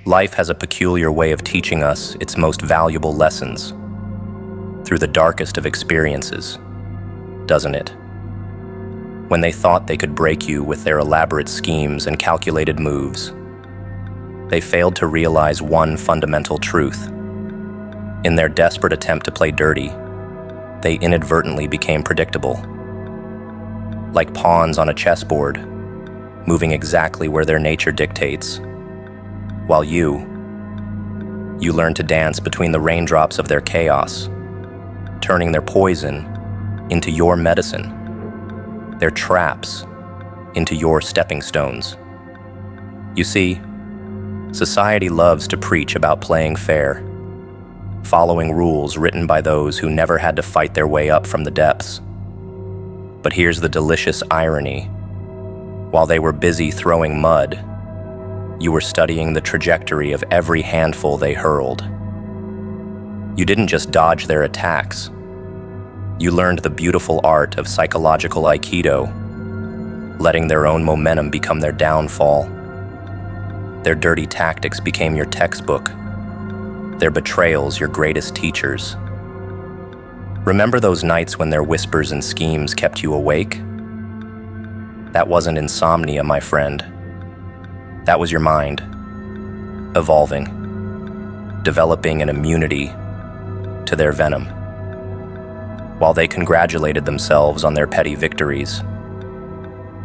Life has a peculiar way of teaching us its most valuable lessons through the darkest of experiences, doesn't it? When they thought they could break you with their elaborate schemes and calculated moves, they failed to realize one fundamental truth. In their desperate attempt to play dirty, they inadvertently became predictable. Like pawns on a chessboard, moving exactly where their nature dictates, while you learn to dance between the raindrops of their chaos, turning their poison into your medicine, their traps into your stepping stones. You see, society loves to preach about playing fair, following rules written by those who never had to fight their way up from the depths. But here's the delicious irony. While they were busy throwing mud, you were studying the trajectory of every handful they hurled. You didn't just dodge their attacks. You learned the beautiful art of psychological Aikido, letting their own momentum become their downfall. Their dirty tactics became your textbook, their betrayals your greatest teachers. Remember those nights when their whispers and schemes kept you awake? That wasn't insomnia, my friend. That was your mind, evolving, developing an immunity to their venom. While they congratulated themselves on their petty victories,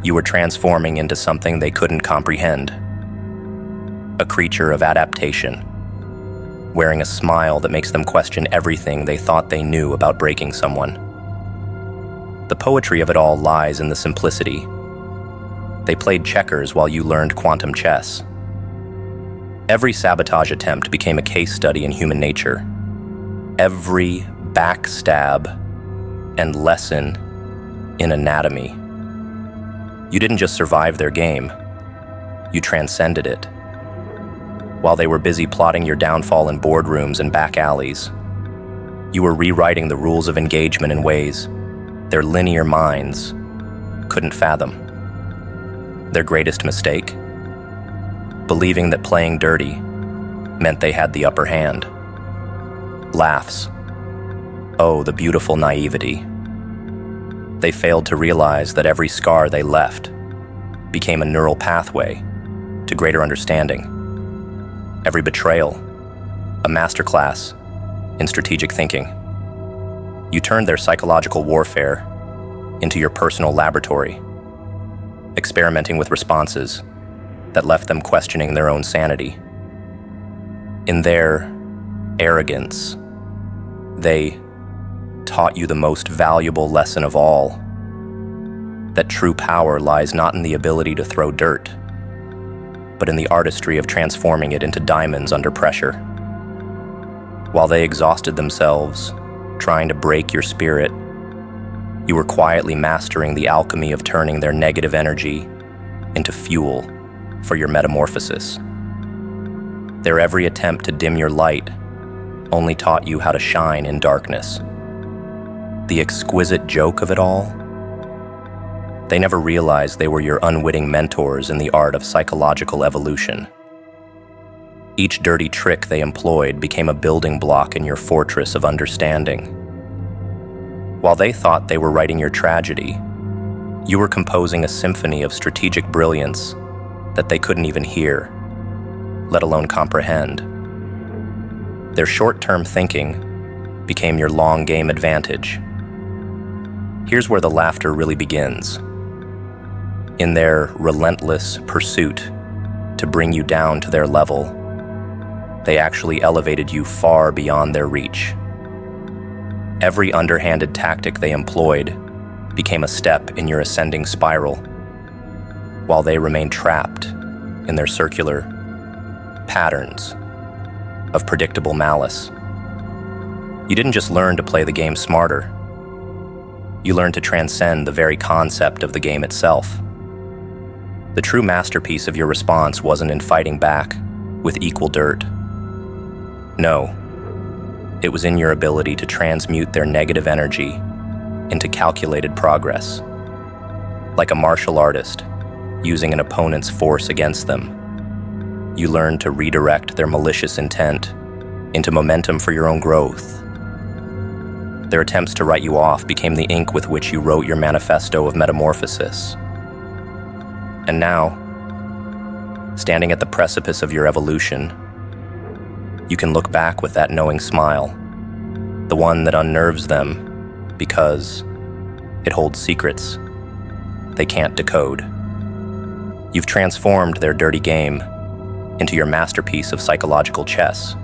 you were transforming into something they couldn't comprehend. A creature of adaptation, wearing a smile that makes them question everything they thought they knew about breaking someone. The poetry of it all lies in the simplicity. They played checkers while you learned quantum chess. Every sabotage attempt became a case study in human nature. Every backstab and lesson in anatomy. You didn't just survive their game, you transcended it. While they were busy plotting your downfall in boardrooms and back alleys, you were rewriting the rules of engagement in ways their linear minds couldn't fathom. Their greatest mistake? Believing that playing dirty meant they had the upper hand. Laughs. Oh, the beautiful naivety. They failed to realize that every scar they left became a neural pathway to greater understanding. Every betrayal, a masterclass in strategic thinking. You turned their psychological warfare into your personal laboratory, experimenting with responses that left them questioning their own sanity. In their arrogance, they taught you the most valuable lesson of all, that true power lies not in the ability to throw dirt, but in the artistry of transforming it into diamonds under pressure. While they exhausted themselves trying to break your spirit, you were quietly mastering the alchemy of turning their negative energy into fuel for your metamorphosis. Their every attempt to dim your light only taught you how to shine in darkness. The exquisite joke of it all? They never realized they were your unwitting mentors in the art of psychological evolution. Each dirty trick they employed became a building block in your fortress of understanding. While they thought they were writing your tragedy, you were composing a symphony of strategic brilliance that they couldn't even hear, let alone comprehend. Their short-term thinking became your long-game advantage. Here's where the laughter really begins. In their relentless pursuit to bring you down to their level, they actually elevated you far beyond their reach. Every underhanded tactic they employed became a step in your ascending spiral, while they remained trapped in their circular patterns of predictable malice. You didn't just learn to play the game smarter. You learned to transcend the very concept of the game itself. The true masterpiece of your response wasn't in fighting back with equal dirt. No, it was in your ability to transmute their negative energy into calculated progress. Like a martial artist using an opponent's force against them. You learned to redirect their malicious intent into momentum for your own growth. Their attempts to write you off became the ink with which you wrote your manifesto of metamorphosis. And now, standing at the precipice of your evolution, you can look back with that knowing smile, the one that unnerves them because it holds secrets they can't decode. You've transformed their dirty game into your masterpiece of psychological chess,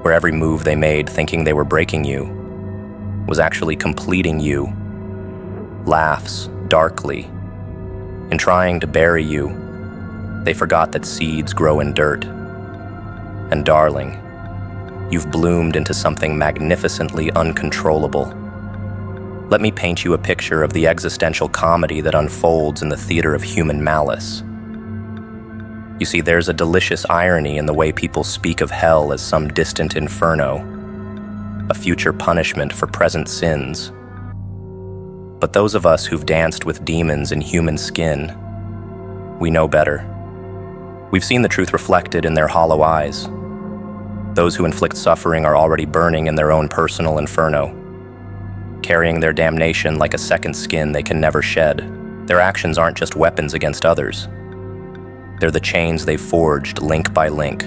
where every move they made thinking they were breaking you was actually completing you, laughs darkly. In trying to bury you, they forgot that seeds grow in dirt. And darling, you've bloomed into something magnificently uncontrollable. Let me paint you a picture of the existential comedy that unfolds in the theater of human malice. You see, there's a delicious irony in the way people speak of hell as some distant inferno, a future punishment for present sins. But those of us who've danced with demons in human skin, we know better. We've seen the truth reflected in their hollow eyes. Those who inflict suffering are already burning in their own personal inferno, carrying their damnation like a second skin they can never shed. Their actions aren't just weapons against others. They're the chains they've forged link by link,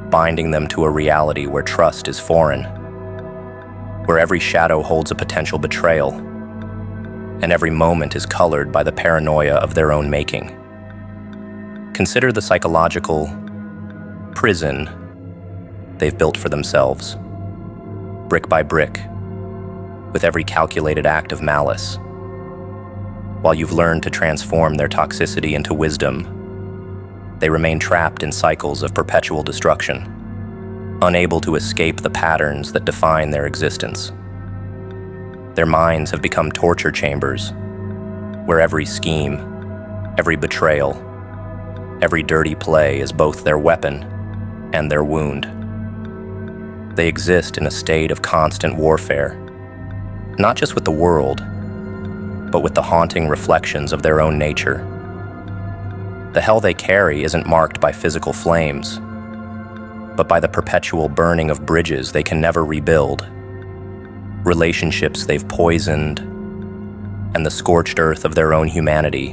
binding them to a reality where trust is foreign, where every shadow holds a potential betrayal, and every moment is colored by the paranoia of their own making. Consider the psychological prison they've built for themselves, brick by brick, with every calculated act of malice. While you've learned to transform their toxicity into wisdom, they remain trapped in cycles of perpetual destruction, unable to escape the patterns that define their existence. Their minds have become torture chambers, where every scheme, every betrayal, every dirty play is both their weapon and their wound. They exist in a state of constant warfare, not just with the world, but with the haunting reflections of their own nature. The hell they carry isn't marked by physical flames, but by the perpetual burning of bridges they can never rebuild, relationships they've poisoned, and the scorched earth of their own humanity.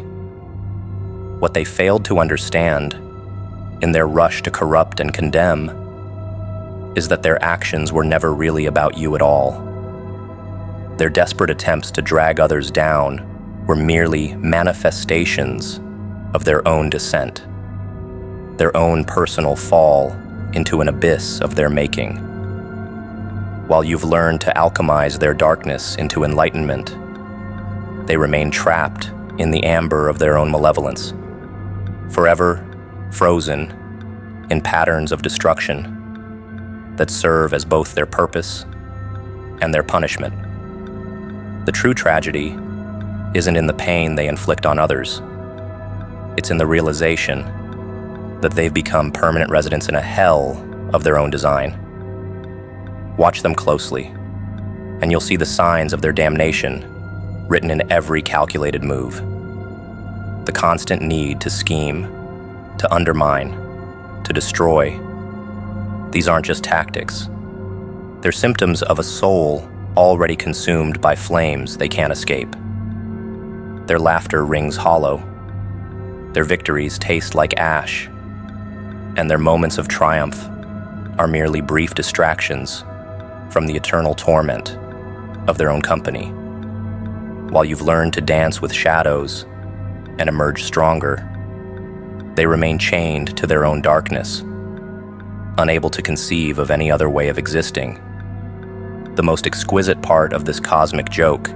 What they failed to understand, in their rush to corrupt and condemn, is that their actions were never really about you at all. Their desperate attempts to drag others down were merely manifestations of their own descent, their own personal fall into an abyss of their making. While you've learned to alchemize their darkness into enlightenment, they remain trapped in the amber of their own malevolence, forever frozen in patterns of destruction that serve as both their purpose and their punishment. The true tragedy isn't in the pain they inflict on others. It's in the realization that they've become permanent residents in a hell of their own design. Watch them closely, and you'll see the signs of their damnation written in every calculated move. The constant need to scheme, to undermine, to destroy. These aren't just tactics. They're symptoms of a soul already consumed by flames they can't escape. Their laughter rings hollow. Their victories taste like ash, and their moments of triumph are merely brief distractions from the eternal torment of their own company. While you've learned to dance with shadows and emerge stronger, they remain chained to their own darkness, unable to conceive of any other way of existing. The most exquisite part of this cosmic joke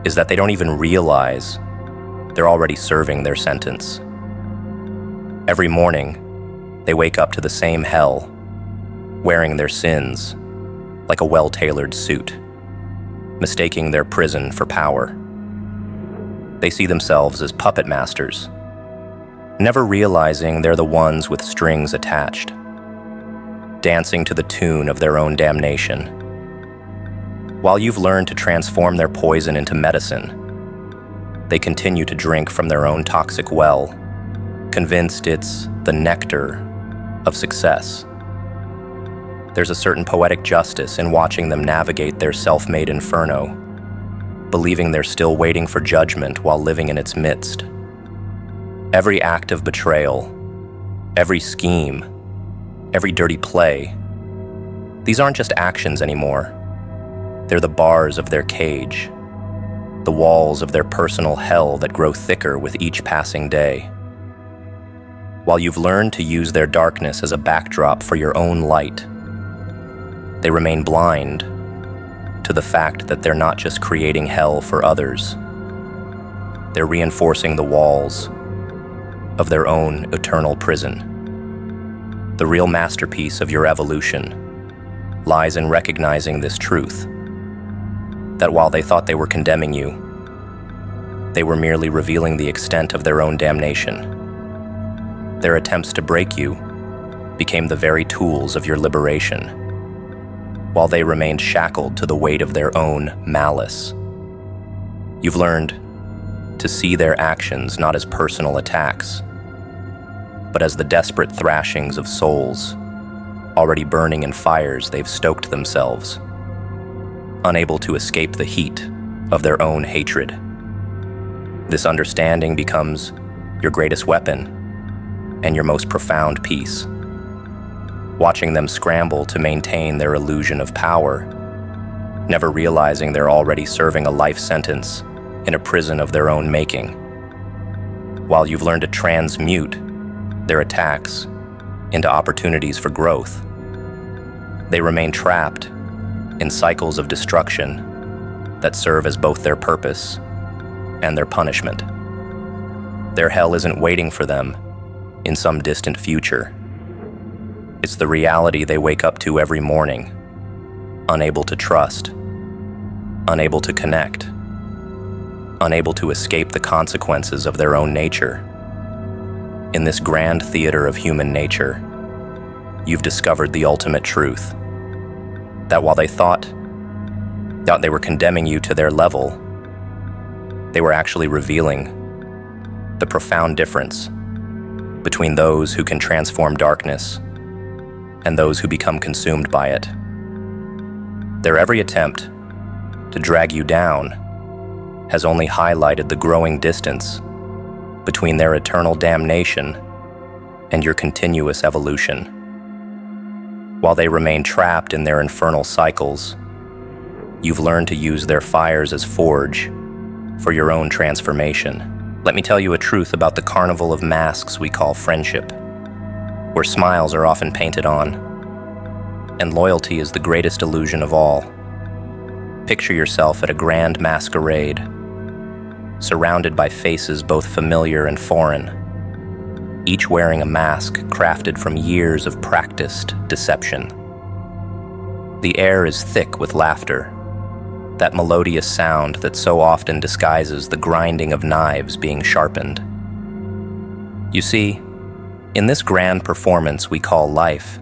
is that they don't even realize they're already serving their sentence. Every morning, they wake up to the same hell, wearing their sins like a well-tailored suit, mistaking their prison for power. They see themselves as puppet masters, never realizing they're the ones with strings attached, dancing to the tune of their own damnation. While you've learned to transform their poison into medicine, they continue to drink from their own toxic well, convinced it's the nectar of success. There's a certain poetic justice in watching them navigate their self-made inferno, believing they're still waiting for judgment while living in its midst. Every act of betrayal, every scheme, every dirty play, these aren't just actions anymore. They're the bars of their cage, the walls of their personal hell that grow thicker with each passing day. While you've learned to use their darkness as a backdrop for your own light, they remain blind to the fact that they're not just creating hell for others. They're reinforcing the walls of their own eternal prison. The real masterpiece of your evolution lies in recognizing this truth, that while they thought they were condemning you, they were merely revealing the extent of their own damnation. Their attempts to break you became the very tools of your liberation, while they remained shackled to the weight of their own malice. You've learned to see their actions not as personal attacks, but as the desperate thrashings of souls already burning in fires they've stoked themselves, unable to escape the heat of their own hatred. This understanding becomes your greatest weapon and your most profound peace. Watching them scramble to maintain their illusion of power, never realizing they're already serving a life sentence in a prison of their own making. While you've learned to transmute their attacks into opportunities for growth, they remain trapped in cycles of destruction that serve as both their purpose and their punishment. Their hell isn't waiting for them in some distant future. It's the reality they wake up to every morning, unable to trust, unable to connect, unable to escape the consequences of their own nature. In this grand theater of human nature, you've discovered the ultimate truth, that while they thought they were condemning you to their level, they were actually revealing the profound difference between those who can transform darkness and those who become consumed by it. Their every attempt to drag you down has only highlighted the growing distance between their eternal damnation and your continuous evolution. While they remain trapped in their infernal cycles, you've learned to use their fires as forge for your own transformation. Let me tell you a truth about the carnival of masks we call friendship, where smiles are often painted on, and loyalty is the greatest illusion of all. Picture yourself at a grand masquerade, surrounded by faces both familiar and foreign, each wearing a mask crafted from years of practiced deception. The air is thick with laughter, that melodious sound that so often disguises the grinding of knives being sharpened. You see, in this grand performance we call life,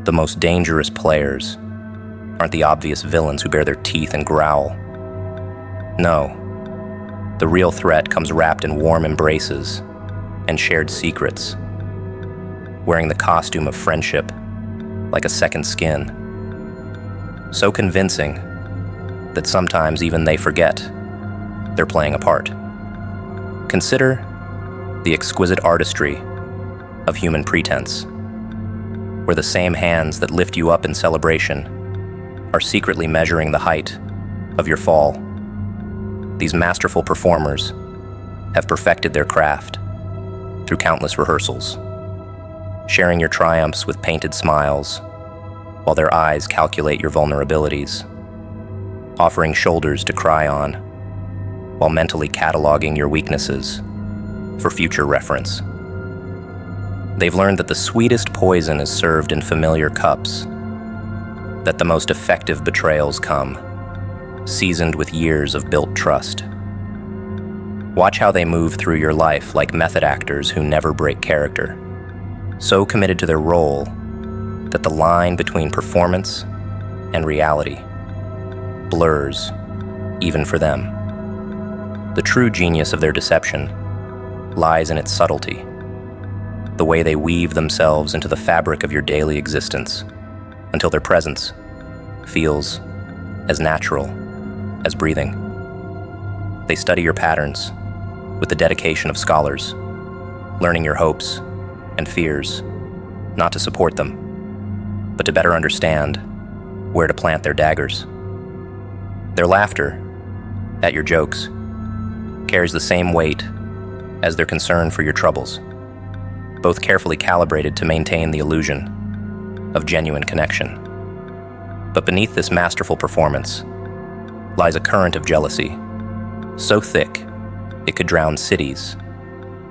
the most dangerous players aren't the obvious villains who bare their teeth and growl. No, the real threat comes wrapped in warm embraces and shared secrets, wearing the costume of friendship like a second skin, so convincing that sometimes even they forget they're playing a part. Consider the exquisite artistry of human pretense, where the same hands that lift you up in celebration are secretly measuring the height of your fall. These masterful performers have perfected their craft through countless rehearsals, sharing your triumphs with painted smiles while their eyes calculate your vulnerabilities, offering shoulders to cry on while mentally cataloging your weaknesses for future reference. They've learned that the sweetest poison is served in familiar cups, that the most effective betrayals come seasoned with years of built trust. Watch how they move through your life like method actors who never break character, so committed to their role that the line between performance and reality blurs, even for them. The true genius of their deception lies in its subtlety, the way they weave themselves into the fabric of your daily existence, until their presence feels as natural as breathing. They study your patterns with the dedication of scholars, learning your hopes and fears, not to support them, but to better understand where to plant their daggers. Their laughter at your jokes carries the same weight as their concern for your troubles, both carefully calibrated to maintain the illusion of genuine connection. But beneath this masterful performance lies a current of jealousy, so thick it could drown cities,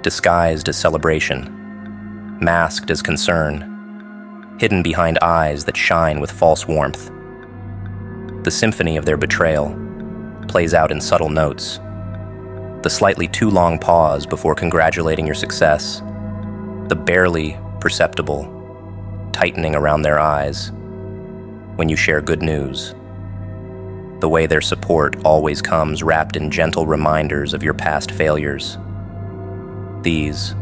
disguised as celebration, masked as concern, hidden behind eyes that shine with false warmth. The symphony of their betrayal plays out in subtle notes. The slightly too long pause before congratulating your success, the barely perceptible tightening around their eyes when you share good news, the way their support always comes wrapped in gentle reminders of your past failures. These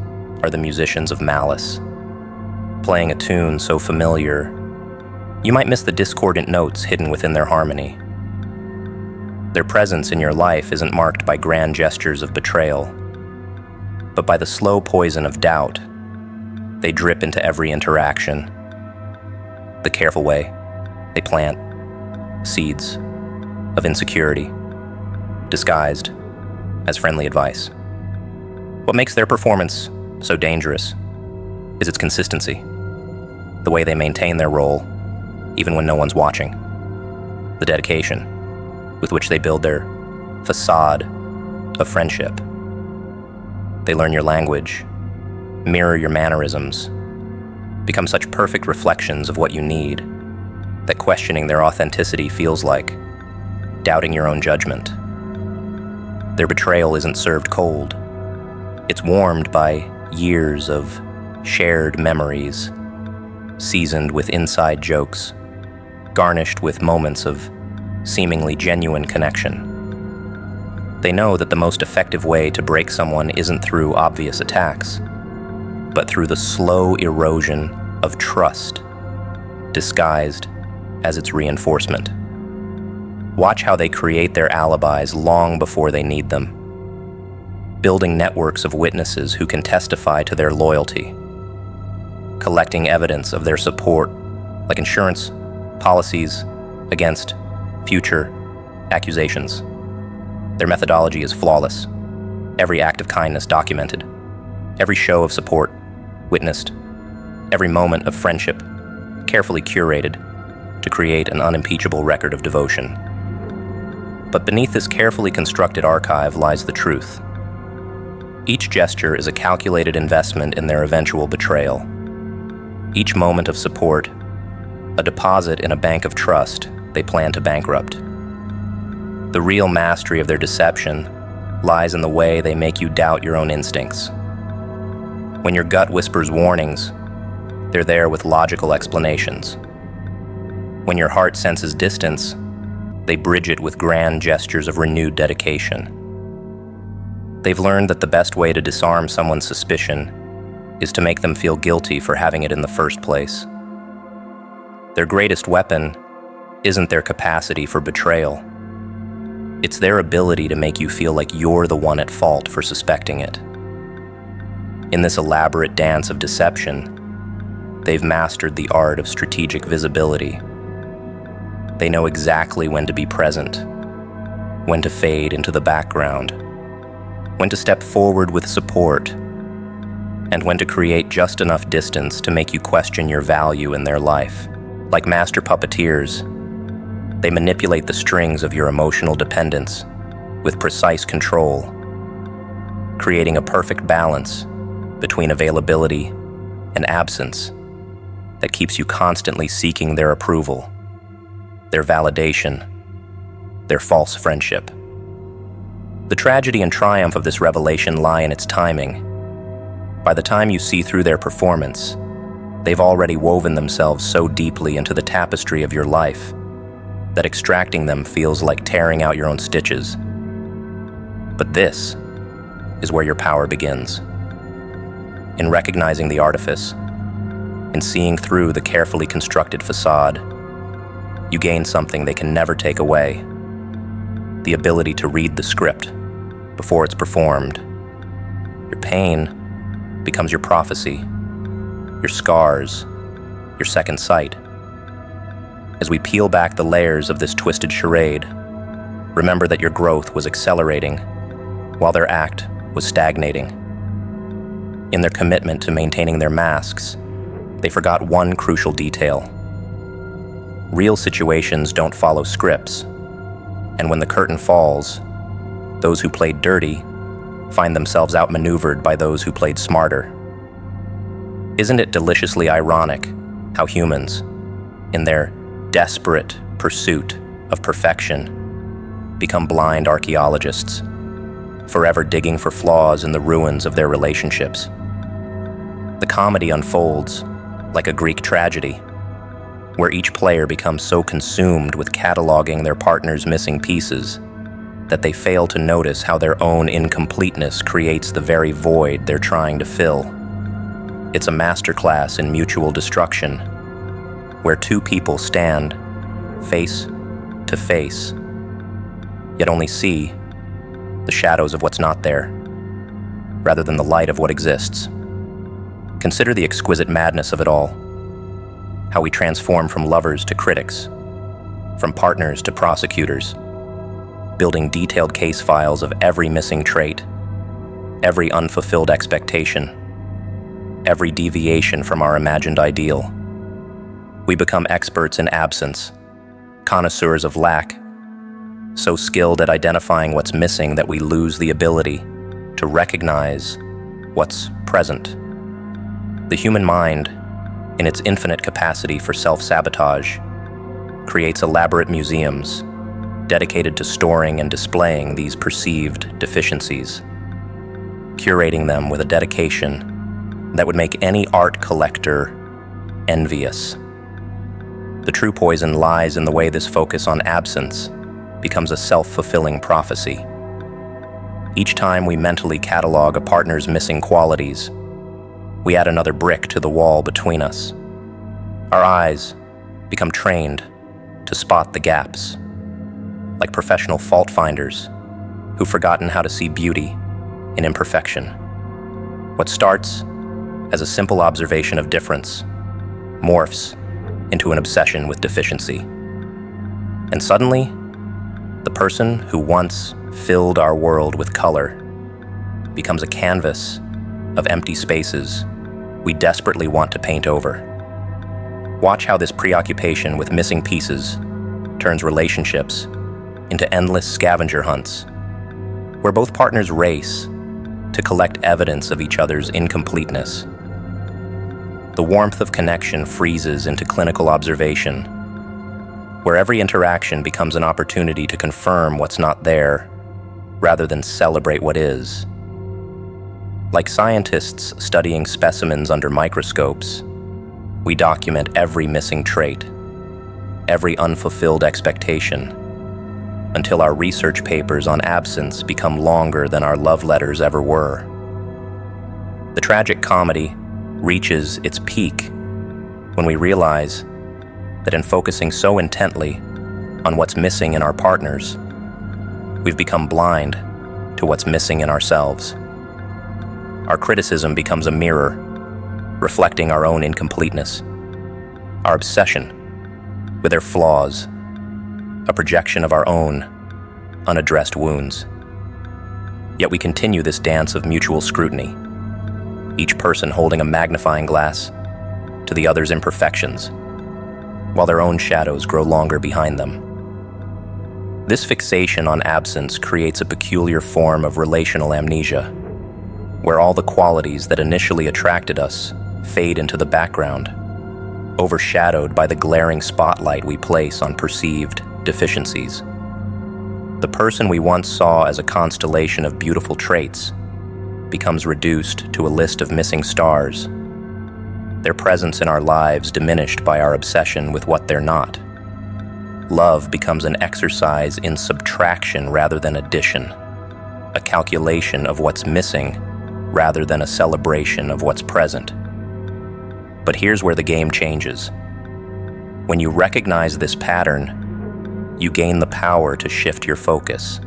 are the musicians of malice, playing a tune so familiar you might miss the discordant notes hidden within their harmony. Their presence in your life isn't marked by grand gestures of betrayal, but by the slow poison of doubt they drip into every interaction. The careful way they plant seeds of insecurity, disguised as friendly advice. What makes their performance so dangerous is its consistency, the way they maintain their role even when no one's watching, the dedication with which they build their facade of friendship. They learn your language, mirror your mannerisms, become such perfect reflections of what you need that questioning their authenticity feels like doubting your own judgment. Their betrayal isn't served cold. It's warmed by years of shared memories, seasoned with inside jokes, garnished with moments of seemingly genuine connection. They know that the most effective way to break someone isn't through obvious attacks, but through the slow erosion of trust, disguised as its reinforcement. Watch how they create their alibis long before they need them, building networks of witnesses who can testify to their loyalty, collecting evidence of their support, like insurance policies against future accusations. Their methodology is flawless. Every act of kindness documented, every show of support witnessed, every moment of friendship carefully curated to create an unimpeachable record of devotion. But beneath this carefully constructed archive lies the truth. Each gesture is a calculated investment in their eventual betrayal. Each moment of support, a deposit in a bank of trust they plan to bankrupt. The real mastery of their deception lies in the way they make you doubt your own instincts. When your gut whispers warnings, they're there with logical explanations. When your heart senses distance, they bridge it with grand gestures of renewed dedication. They've learned that the best way to disarm someone's suspicion is to make them feel guilty for having it in the first place. Their greatest weapon isn't their capacity for betrayal. It's their ability to make you feel like you're the one at fault for suspecting it. In this elaborate dance of deception, they've mastered the art of strategic visibility. They know exactly when to be present, when to fade into the background, when to step forward with support, and when to create just enough distance to make you question your value in their life. Like master puppeteers, they manipulate the strings of your emotional dependence with precise control, creating a perfect balance between availability and absence that keeps you constantly seeking their approval, their validation, their false friendship. The tragedy and triumph of this revelation lie in its timing. By the time you see through their performance, they've already woven themselves so deeply into the tapestry of your life that extracting them feels like tearing out your own stitches. But this is where your power begins. In recognizing the artifice, in seeing through the carefully constructed facade, you gain something they can never take away: the ability to read the script before it's performed. Your pain becomes your prophecy, your scars, your second sight. As we peel back the layers of this twisted charade, remember that your growth was accelerating while their act was stagnating. In their commitment to maintaining their masks, they forgot one crucial detail. Real situations don't follow scripts, and when the curtain falls, those who played dirty find themselves outmaneuvered by those who played smarter. Isn't it deliciously ironic how humans, in their desperate pursuit of perfection, become blind archaeologists, forever digging for flaws in the ruins of their relationships? The comedy unfolds like a Greek tragedy, where each player becomes so consumed with cataloging their partner's missing pieces that they fail to notice how their own incompleteness creates the very void they're trying to fill. It's a masterclass in mutual destruction, where two people stand face to face, yet only see the shadows of what's not there, rather than the light of what exists. Consider the exquisite madness of it all, how we transform from lovers to critics, from partners to prosecutors, building detailed case files of every missing trait, every unfulfilled expectation, every deviation from our imagined ideal. We become experts in absence, connoisseurs of lack, so skilled at identifying what's missing that we lose the ability to recognize what's present. The human mind, in its infinite capacity for self-sabotage, creates elaborate museums dedicated to storing and displaying these perceived deficiencies, curating them with a dedication that would make any art collector envious. The true poison lies in the way this focus on absence becomes a self-fulfilling prophecy. Each time we mentally catalog a partner's missing qualities, we add another brick to the wall between us. Our eyes become trained to spot the gaps, like professional fault finders who've forgotten how to see beauty in imperfection. What starts as a simple observation of difference morphs into an obsession with deficiency. And suddenly, the person who once filled our world with color becomes a canvas of empty spaces we desperately want to paint over. Watch how this preoccupation with missing pieces turns relationships into endless scavenger hunts, where both partners race to collect evidence of each other's incompleteness. The warmth of connection freezes into clinical observation, where every interaction becomes an opportunity to confirm what's not there, rather than celebrate what is. Like scientists studying specimens under microscopes, we document every missing trait, every unfulfilled expectation, until our research papers on absence become longer than our love letters ever were. The tragic comedy reaches its peak when we realize that in focusing so intently on what's missing in our partners, we've become blind to what's missing in ourselves. Our criticism becomes a mirror, reflecting our own incompleteness, our obsession with their flaws, a projection of our own unaddressed wounds. Yet we continue this dance of mutual scrutiny, each person holding a magnifying glass to the other's imperfections, while their own shadows grow longer behind them. This fixation on absence creates a peculiar form of relational amnesia, where all the qualities that initially attracted us fade into the background, overshadowed by the glaring spotlight we place on perceived deficiencies. The person we once saw as a constellation of beautiful traits becomes reduced to a list of missing stars, their presence in our lives diminished by our obsession with what they're not. Love becomes an exercise in subtraction rather than addition, a calculation of what's missing rather than a celebration of what's present. But here's where the game changes. When you recognize this pattern, you gain the power to shift your focus.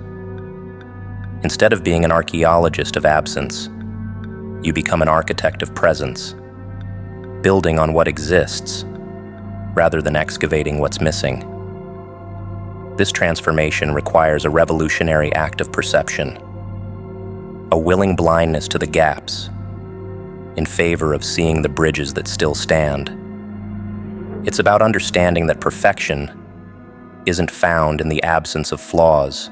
Instead of being an archaeologist of absence, you become an architect of presence, building on what exists rather than excavating what's missing. This transformation requires a revolutionary act of perception, a willing blindness to the gaps in favor of seeing the bridges that still stand. It's about understanding that perfection isn't found in the absence of flaws,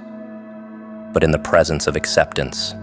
but in the presence of acceptance.